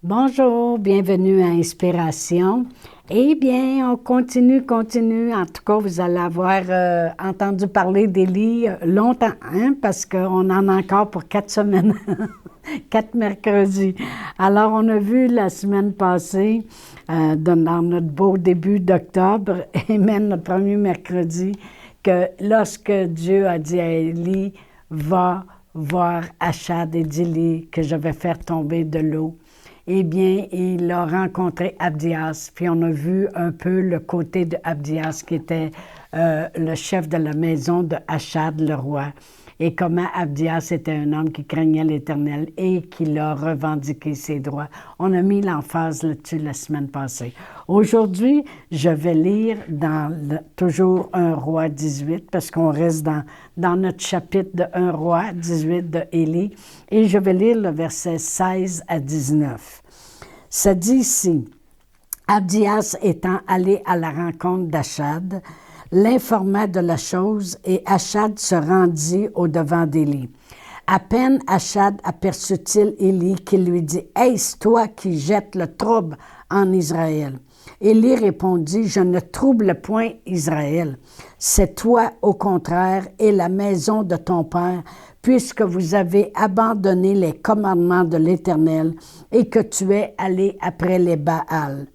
Bonjour, bienvenue à Inspiration. Eh bien, on continue. En tout cas, vous allez avoir entendu parler d'Élie longtemps, hein, parce qu'on en a encore pour 4 semaines, 4 mercredis. Alors, on a vu la semaine passée, dans notre beau début d'octobre, et même notre premier mercredi, que lorsque Dieu a dit à Élie, va voir Achad et dis-lui que je vais faire tomber de l'eau. Eh bien, il a rencontré Abdias, puis on a vu un peu le côté de Abdias, qui était le chef de la maison de Achad, le roi, et comment Abdias était un homme qui craignait l'Éternel et qui a revendiqué ses droits. On a mis l'emphase là-dessus la semaine passée. Aujourd'hui, je vais lire toujours 1 roi 18, parce qu'on reste dans notre chapitre de 1 roi 18 de Élie, et je vais lire le verset 16 à 19. Ça dit ici, Abdias étant allé à la rencontre d'Achad, l'informa de la chose et Achad se rendit au-devant d'Élie. À peine Achad aperçut-il Élie qui lui dit « Est-ce toi qui jettes le trouble en Israël? » Élie répondit « Je ne trouble point Israël. C'est toi, au contraire, et la maison de ton père, puisque vous avez abandonné les commandements de l'Éternel et que tu es allé après les Baals.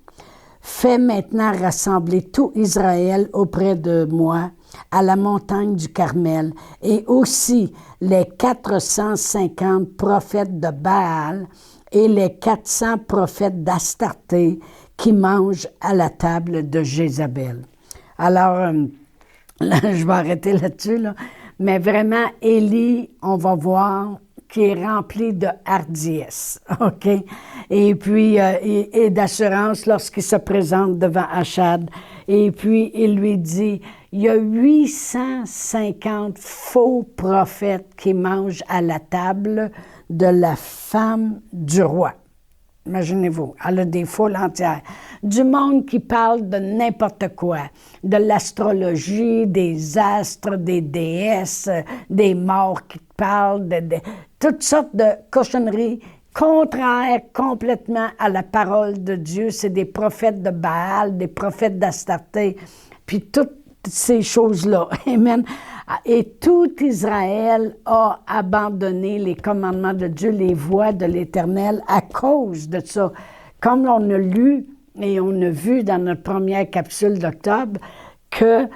Fais maintenant rassembler tout Israël auprès de moi à la montagne du Carmel, et aussi les 450 prophètes de Baal et les 400 prophètes d'Astarté qui mangent à la table de Jézabel. » Alors, là, je vais arrêter là-dessus, là. Mais vraiment, Élie, on va voir, qui est rempli de hardiesse, OK? Et puis, et d'assurance lorsqu'il se présente devant Achad. Et puis, il lui dit, il y a 850 faux prophètes qui mangent à la table de la femme du roi. Imaginez-vous, elle a des foules entières. Du monde qui parle de n'importe quoi, de l'astrologie, des astres, des déesses, des morts qui parlent, de toutes sortes de cochonneries contraires complètement à la parole de Dieu. C'est des prophètes de Baal, des prophètes d'Astarté, puis toutes ces choses-là. Amen. Et tout Israël a abandonné les commandements de Dieu, les voies de l'Éternel à cause de ça. Comme on a lu et on a vu dans notre première capsule d'octobre qu'elle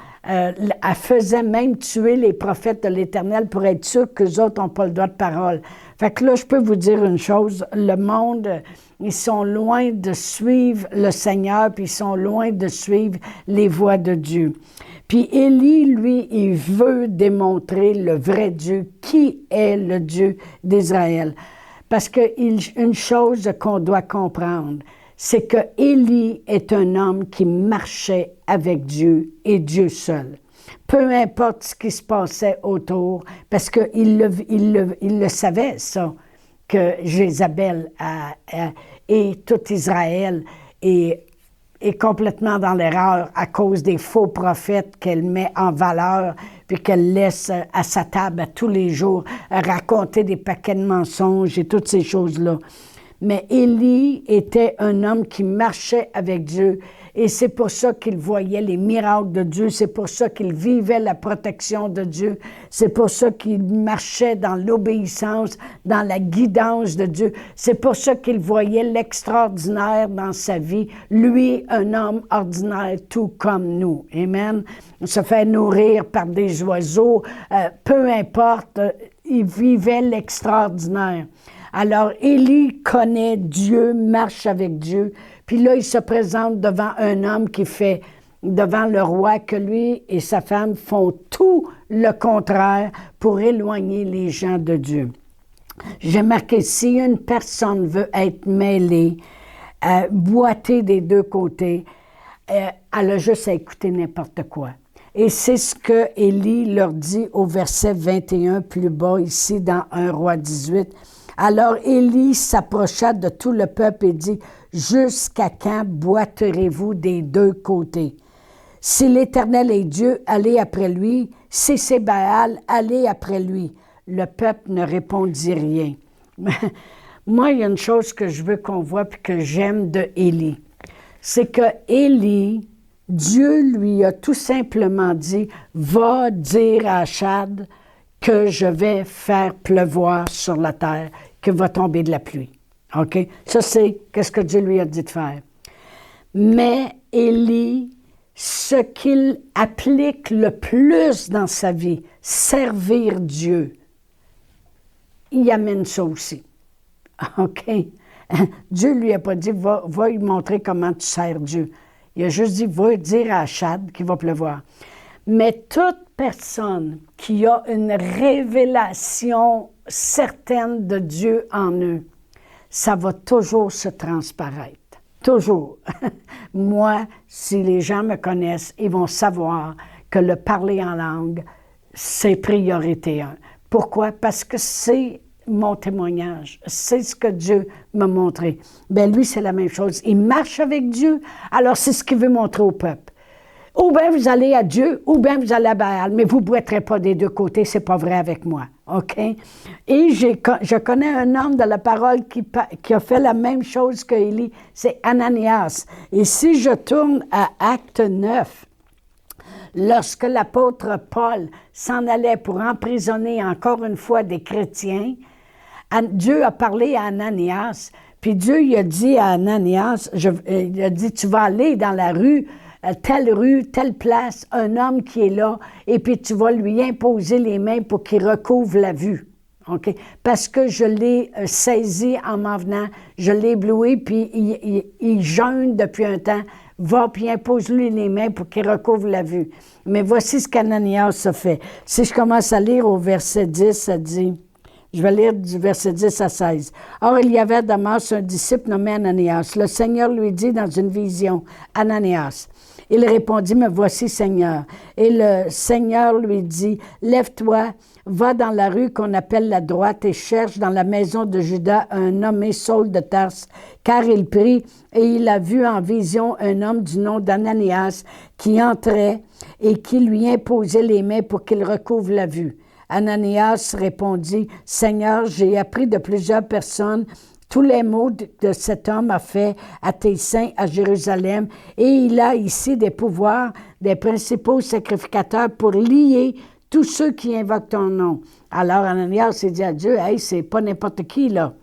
faisait même tuer les prophètes de l'Éternel pour être sûr qu'eux autres n'ont pas le droit de parole. Fait que là, je peux vous dire une chose, le monde, ils sont loin de suivre le Seigneur, puis ils sont loin de suivre les voies de Dieu. Puis Élie, lui, il veut démontrer le vrai Dieu, qui est le Dieu d'Israël. Parce qu'une chose qu'on doit comprendre, c'est que Élie est un homme qui marchait avec Dieu et Dieu seul. Peu importe ce qui se passait autour, parce qu'il le savait, ça, que Jézabel et tout Israël est complètement dans l'erreur à cause des faux prophètes qu'elle met en valeur, puis qu'elle laisse à sa table à tous les jours raconter des paquets de mensonges et toutes ces choses-là. Mais Élie était un homme qui marchait avec Dieu, et c'est pour ça qu'il voyait les miracles de Dieu, c'est pour ça qu'il vivait la protection de Dieu, c'est pour ça qu'il marchait dans l'obéissance, dans la guidance de Dieu, c'est pour ça qu'il voyait l'extraordinaire dans sa vie, lui, un homme ordinaire, tout comme nous. Amen. Se fait nourrir par des oiseaux, peu importe, il vivait l'extraordinaire. Alors, Élie connaît Dieu, marche avec Dieu, puis là, il se présente devant un homme qui fait, devant le roi, que lui et sa femme font tout le contraire pour éloigner les gens de Dieu. J'ai marqué, si une personne veut être mêlée, boiter des deux côtés, elle a juste à écouter n'importe quoi. Et c'est ce que Élie leur dit au verset 21 plus bas, ici dans 1 roi 18. Alors Élie s'approcha de tout le peuple et dit, « Jusqu'à quand boiterez-vous des deux côtés? Si l'Éternel est Dieu, allez après lui. Si c'est Baal, allez après lui. » Le peuple ne répondit rien. Moi, il y a une chose que je veux qu'on voit puis que j'aime de Élie. C'est que Élie, Dieu lui a tout simplement dit, va dire à Achab que je vais faire pleuvoir sur la terre, que va tomber de la pluie. OK? Ça, c'est qu'est-ce que Dieu lui a dit de faire. Mais Élie, ce qu'il applique le plus dans sa vie, servir Dieu, il amène ça aussi. OK? Dieu lui a pas dit, va lui montrer comment tu sers Dieu. Il a juste dit, va dire à Achab qu'il va pleuvoir. Mais toute personne qui a une révélation certaine de Dieu en eux, ça va toujours se transparaître. Toujours. Moi, si les gens me connaissent, ils vont savoir que le parler en langue, c'est priorité 1. Pourquoi? Parce que c'est mon témoignage. C'est ce que Dieu m'a montré. Bien, lui, c'est la même chose. Il marche avec Dieu, alors c'est ce qu'il veut montrer au peuple. Ou bien vous allez à Dieu, ou bien vous allez à Baal, mais vous ne boiterez pas des deux côtés, c'est pas vrai avec moi. OK? Et je connais un homme de la parole qui a fait la même chose que Élie, c'est Ananias. Et si je tourne à Acte 9, lorsque l'apôtre Paul s'en allait pour emprisonner encore une fois des chrétiens, Dieu a parlé à Ananias, puis Dieu il a dit à Ananias, il a dit, tu vas aller dans la rue, telle place, un homme qui est là, et puis tu vas lui imposer les mains pour qu'il recouvre la vue. OK? Parce que je l'ai saisi en m'en venant, je l'ai ébloui, puis il jeûne depuis un temps, va puis impose-lui les mains pour qu'il recouvre la vue. Mais voici ce qu'Ananias a fait. Si je commence à lire au verset 10, ça dit... Je vais lire du verset 10 à 16. « Or, il y avait à Damas un disciple nommé Ananias. Le Seigneur lui dit dans une vision, « Ananias. » Il répondit, « Me voici, Seigneur. » Et le Seigneur lui dit, « Lève-toi, va dans la rue qu'on appelle la droite et cherche dans la maison de Judas un nommé Saul de Tarse, car il prie et il a vu en vision un homme du nom d'Ananias qui entrait et qui lui imposait les mains pour qu'il recouvre la vue. » Ananias répondit, « Seigneur, j'ai appris de plusieurs personnes tous les maux de cet homme a fait à tes saints à Jérusalem, et il a ici des pouvoirs des principaux sacrificateurs pour lier tous ceux qui invoquent ton nom. » Alors Ananias s'est dit à Dieu, « Hey, c'est pas n'importe qui, là. »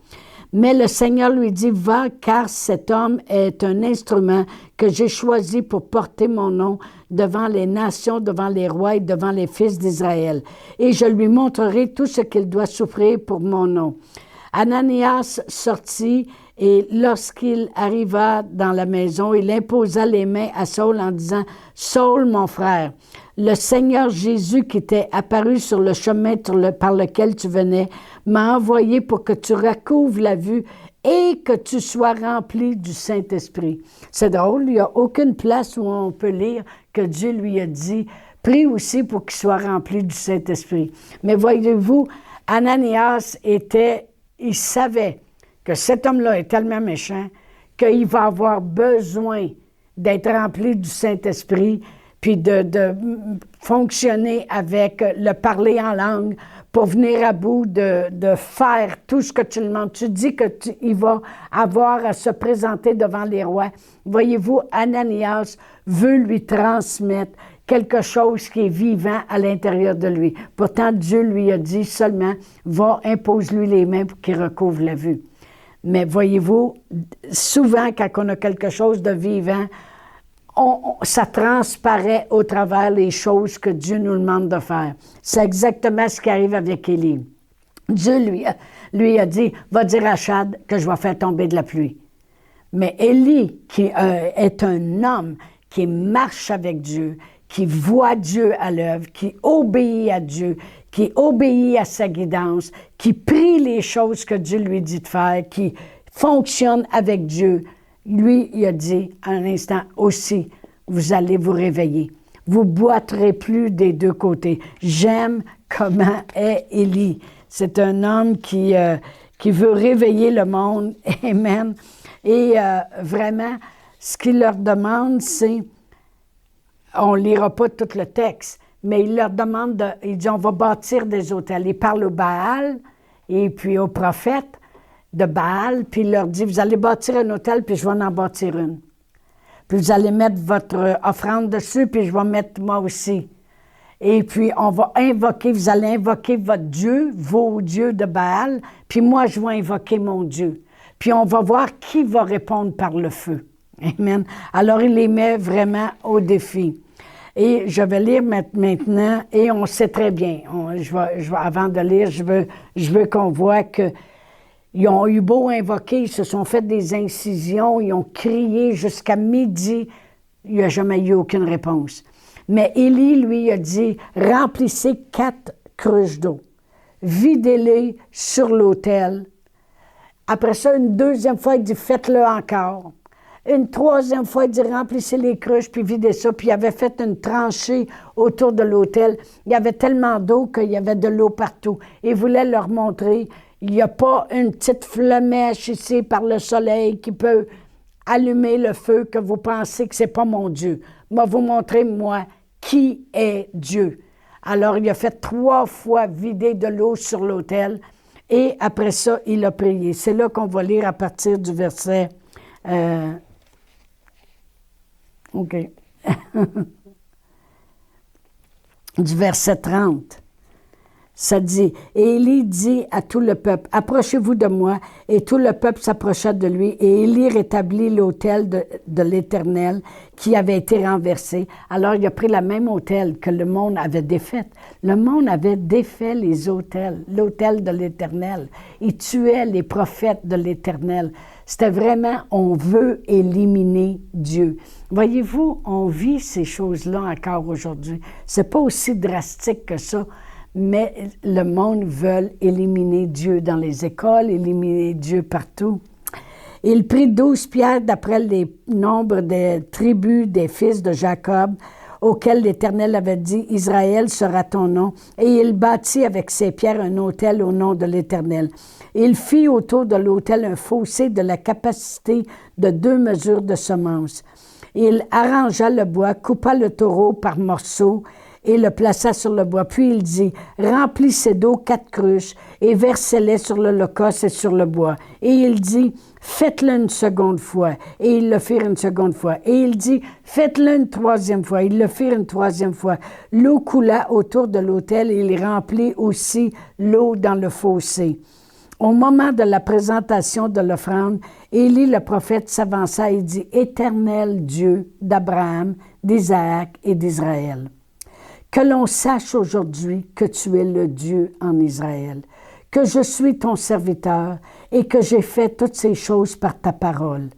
Mais le Seigneur lui dit, « Va, car cet homme est un instrument que j'ai choisi pour porter mon nom devant les nations, devant les rois et devant les fils d'Israël. Et je lui montrerai tout ce qu'il doit souffrir pour mon nom. » Ananias sortit et lorsqu'il arriva dans la maison, il imposa les mains à Saul en disant, « Saul, mon frère, le Seigneur Jésus qui t'est apparu sur le chemin par lequel tu venais m'a envoyé pour que tu recouvres la vue et que tu sois rempli du Saint-Esprit. » C'est drôle, il n'y a aucune place où on peut lire que Dieu lui a dit, « Prie aussi pour qu'il soit rempli du Saint-Esprit. » Mais voyez-vous, Ananias il savait que cet homme-là est tellement méchant qu'il va avoir besoin d'être rempli du Saint-Esprit puis de fonctionner avec le parler en langue pour venir à bout de faire tout ce que tu lui demandes. Tu dis qu'il va avoir à se présenter devant les rois. Voyez-vous, Ananias veut lui transmettre quelque chose qui est vivant à l'intérieur de lui. Pourtant, Dieu lui a dit seulement, va, impose-lui les mains pour qu'il recouvre la vue. Mais voyez-vous, souvent, quand on a quelque chose de vivant, ça transparaît au travers les choses que Dieu nous demande de faire. C'est exactement ce qui arrive avec Élie. Dieu lui a dit, va dire à Achab que je vais faire tomber de la pluie. Mais Élie, qui est un homme qui marche avec Dieu, qui voit Dieu à l'œuvre, qui obéit à Dieu, qui obéit à sa guidance, qui prie les choses que Dieu lui dit de faire, qui fonctionne avec Dieu. Lui, il a dit à un instant aussi, vous allez vous réveiller. Vous boiterez plus des deux côtés. J'aime comment est Élie. C'est un homme qui veut réveiller le monde. Amen. Et vraiment, ce qu'il leur demande, c'est, on ne lira pas tout le texte, mais il leur demande, il dit, on va bâtir des autels. Il parle au Baal et puis aux prophètes de Baal, puis il leur dit, vous allez bâtir un autel, puis je vais en bâtir une. Puis vous allez mettre votre offrande dessus, puis je vais mettre moi aussi. Et puis on va invoquer, vous allez invoquer votre Dieu, vos dieux de Baal, puis moi je vais invoquer mon Dieu. Puis on va voir qui va répondre par le feu. Amen. Alors il les met vraiment au défi. Et je vais lire maintenant, et on sait très bien, avant de lire, je veux qu'on voit que ils ont eu beau invoquer, ils se sont fait des incisions, ils ont crié jusqu'à midi, il n'y a jamais eu aucune réponse. Mais Élie, lui, a dit, remplissez 4 cruches d'eau, videz-les sur l'autel. Après ça, une deuxième fois, il dit, faites-le encore. Une troisième fois, il dit, remplissez les cruches, puis videz ça. Puis il avait fait une tranchée autour de l'autel. Il y avait tellement d'eau qu'il y avait de l'eau partout. Il voulait leur montrer, il n'y a pas une petite flemèche ici par le soleil qui peut allumer le feu que vous pensez que ce n'est pas mon Dieu. Je vais vous montrer, moi, qui est Dieu. Alors, il a fait 3 fois vider de l'eau sur l'autel et après ça, il a prié. C'est là qu'on va lire à partir du verset... OK. Du verset 30. Ça dit, et Élie dit à tout le peuple, approchez-vous de moi, et tout le peuple s'approcha de lui, et Élie rétablit l'autel de l'Éternel qui avait été renversé. Alors il a pris la même autel que le monde avait défait. Le monde avait défait les autels, l'autel de l'Éternel. Il tuait les prophètes de l'Éternel. C'était vraiment, on veut éliminer Dieu. Voyez-vous, on vit ces choses-là encore aujourd'hui. C'est pas aussi drastique que ça, mais le monde veut éliminer Dieu dans les écoles, éliminer Dieu partout. Il prit 12 pierres d'après les nombres des tribus des fils de Jacob, auxquels l'Éternel avait dit, « Israël sera ton nom. » Et il bâtit avec ces pierres un autel au nom de l'Éternel. Il fit autour de l'autel un fossé de la capacité de 2 mesures de semences. Il arrangea le bois, coupa le taureau par morceaux, et le plaça sur le bois. Puis il dit, remplissez d'eau 4 cruches et versez-les sur l'holocauste et sur le bois. Et il dit, faites-le une seconde fois. Et ils le firent une seconde fois. Et il dit, faites-le une 3e fois. Ils le firent une 3e fois. L'eau coula autour de l'autel et il remplit aussi l'eau dans le fossé. Au moment de la présentation de l'offrande, Élie le prophète s'avança et dit, « Éternel Dieu d'Abraham, d'Isaac et d'Israël, que l'on sache aujourd'hui que tu es le Dieu en Israël, que je suis ton serviteur et que j'ai fait toutes ces choses par ta parole.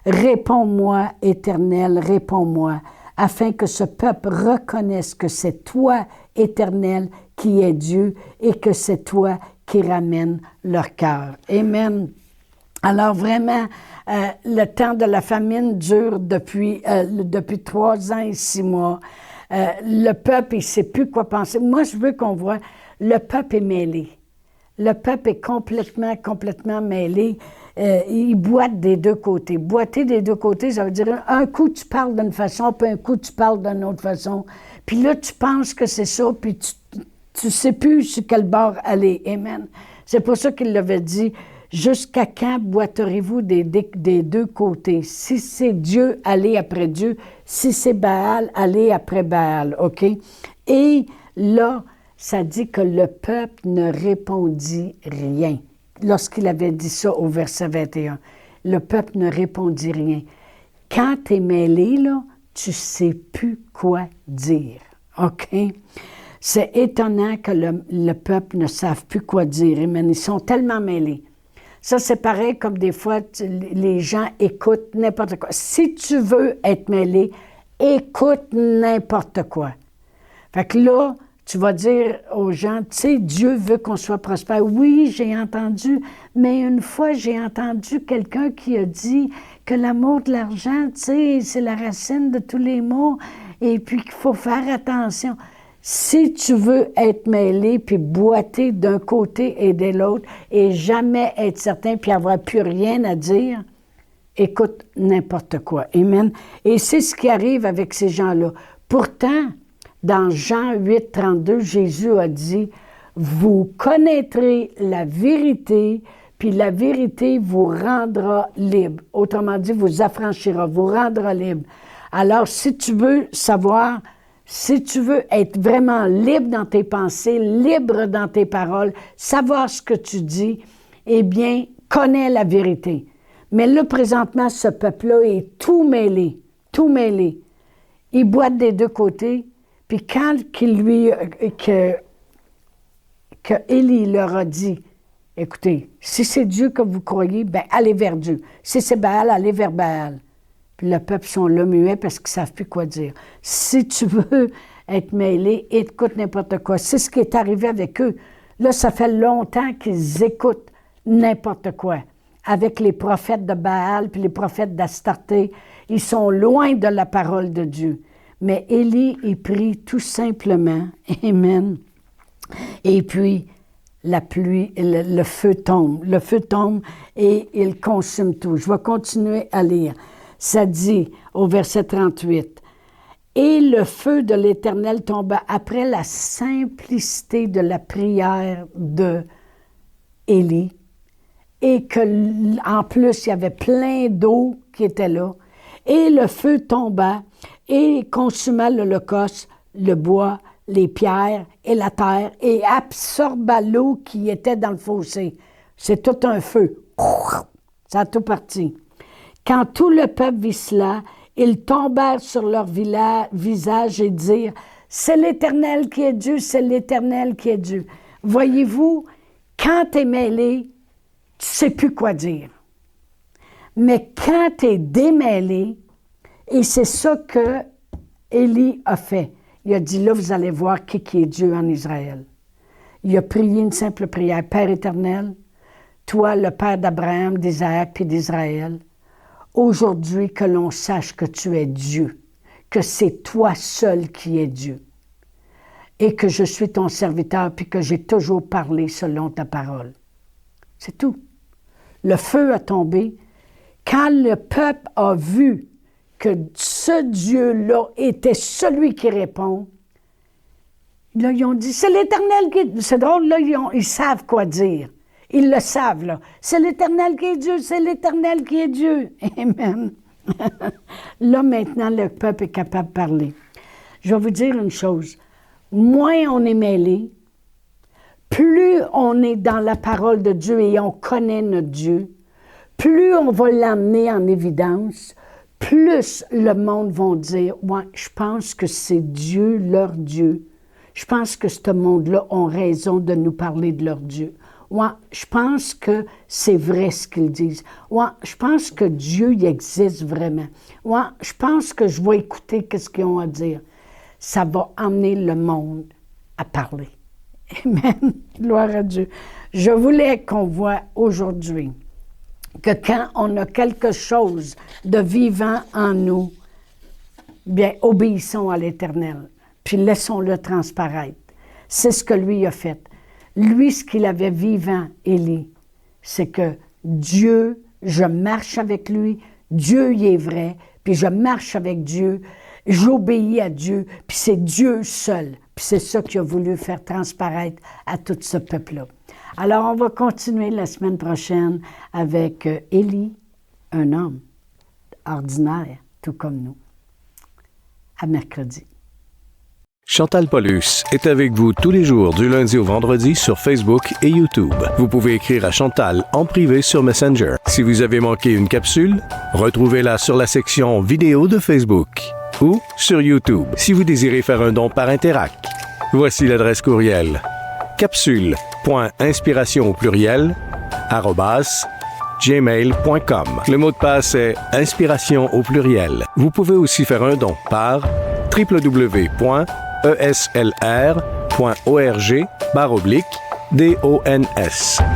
Réponds-moi, Éternel, réponds-moi, afin que ce peuple reconnaisse que c'est toi, Éternel, qui es Dieu et que c'est toi qui ramène leur cœur. » Amen. Alors vraiment, le temps de la famine dure depuis 3 ans et 6 mois. Le peuple, il ne sait plus quoi penser. Moi, je veux qu'on voit, le peuple est mêlé. Le peuple est complètement mêlé. Il boite des 2 côtés. Boiter des 2 côtés, ça veut dire un coup, tu parles d'une façon, puis un coup, tu parles d'une autre façon. Puis là, tu penses que c'est ça, puis tu ne sais plus sur quel bord aller. Amen. C'est pour ça qu'il l'avait dit, « Jusqu'à quand boiterez-vous des 2 côtés? Si c'est Dieu, allez après Dieu. Si c'est Baal, allez après Baal. » OK? Et là, ça dit que le peuple ne répondit rien. Lorsqu'il avait dit ça au verset 21, le peuple ne répondit rien. Quand tu es mêlé, là, tu ne sais plus quoi dire. OK? C'est étonnant que le peuple ne sache plus quoi dire. Amen. Ils sont tellement mêlés. Ça, c'est pareil comme des fois, les gens écoutent n'importe quoi. Si tu veux être mêlé, écoute n'importe quoi. Fait que là, tu vas dire aux gens, tu sais, Dieu veut qu'on soit prospère. Oui, j'ai entendu, mais une fois, j'ai entendu quelqu'un qui a dit que l'amour de l'argent, tu sais, c'est la racine de tous les maux et puis qu'il faut faire attention. Si tu veux être mêlé puis boiter d'un côté et de l'autre et jamais être certain puis avoir plus rien à dire, écoute n'importe quoi. Amen. Et c'est ce qui arrive avec ces gens-là. Pourtant, dans Jean 8, 32, Jésus a dit, « Vous connaîtrez la vérité, puis la vérité vous rendra libre. Autrement dit, vous affranchira, vous rendra libre. Alors, si tu veux savoir, si tu veux être vraiment libre dans tes pensées, libre dans tes paroles, savoir ce que tu dis, eh bien, connais la vérité. Mais là, présentement, ce peuple-là est tout mêlé, tout mêlé. Il boite des deux côtés, puis quand Élie leur a dit, écoutez, si c'est Dieu que vous croyez, bien, allez vers Dieu. Si c'est Baal, allez vers Baal. Puis le peuple sont là muets parce qu'ils ne savent plus quoi dire. Si tu veux être mêlé, écoute n'importe quoi. C'est ce qui est arrivé avec eux. Là, ça fait longtemps qu'ils écoutent n'importe quoi. Avec les prophètes de Baal puis les prophètes d'Astarté, ils sont loin de la parole de Dieu. Mais Élie, il prie tout simplement. Amen. Et puis, la pluie, le feu tombe. Le feu tombe et il consume tout. Je vais continuer à lire. Ça dit au verset 38, « Et le feu de l'Éternel tomba après la simplicité de la prière de Élie, et qu'en plus, il y avait plein d'eau qui était là. Et le feu tomba et consuma l'holocauste, le bois, les pierres et la terre, et absorba l'eau qui était dans le fossé. » C'est tout un feu. Ça a tout parti. Quand tout le peuple vit cela, ils tombèrent sur leur visage et dirent, « C'est l'Éternel qui est Dieu, c'est l'Éternel qui est Dieu. » Voyez-vous, quand tu es mêlé, tu ne sais plus quoi dire. Mais quand tu es démêlé, et c'est ça que Élie a fait. Il a dit, là, vous allez voir qui est Dieu en Israël. Il a prié une simple prière. Père éternel, toi, le Père d'Abraham, d'Isaac et d'Israël, aujourd'hui que l'on sache que tu es Dieu, que c'est toi seul qui es Dieu, et que je suis ton serviteur, puis que j'ai toujours parlé selon ta parole. C'est tout. Le feu a tombé. Quand le peuple a vu que ce Dieu-là était celui qui répond, là, ils ont dit, c'est l'Éternel qui est... C'est drôle, là, ils savent quoi dire. Ils le savent, là. C'est l'Éternel qui est Dieu, c'est l'Éternel qui est Dieu. Amen. Là, maintenant, le peuple est capable de parler. Je vais vous dire une chose. Moins on est mêlé, plus on est dans la parole de Dieu et on connaît notre Dieu, plus on va l'amener en évidence, plus le monde va dire, « Ouais, je pense que c'est Dieu, leur Dieu. Je pense que ce monde-là ont raison de nous parler de leur Dieu. Ouais, je pense que c'est vrai ce qu'ils disent. Ouais, je pense que Dieu, il existe vraiment. Ouais, je pense que je vais écouter ce qu'ils ont à dire. » Ça va amener le monde à parler. Amen. Gloire à Dieu. Je voulais qu'on voit aujourd'hui que quand on a quelque chose de vivant en nous, bien, obéissons à l'Éternel, puis laissons-le transparaître. C'est ce que lui a fait. Lui, ce qu'il avait vivant, Élie, c'est que Dieu, je marche avec lui, Dieu y est vrai, puis je marche avec Dieu, j'obéis à Dieu, puis c'est Dieu seul. Puis c'est ça qu'il a voulu faire transparaître à tout ce peuple-là. Alors, on va continuer la semaine prochaine avec Élie, un homme ordinaire, tout comme nous. À mercredi. Chantal Paulus est avec vous tous les jours du lundi au vendredi sur Facebook et YouTube. Vous pouvez écrire à Chantal en privé sur Messenger. Si vous avez manqué une capsule, retrouvez-la sur la section vidéo de Facebook ou sur YouTube si vous désirez faire un don par Interac. Voici l'adresse courriel capsule.inspiration au pluriel @gmail.com. Le mot de passe est inspiration au pluriel. Vous pouvez aussi faire un don par www.eslr.org/dons.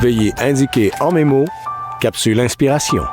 Veuillez indiquer en mémo Capsule Inspiration.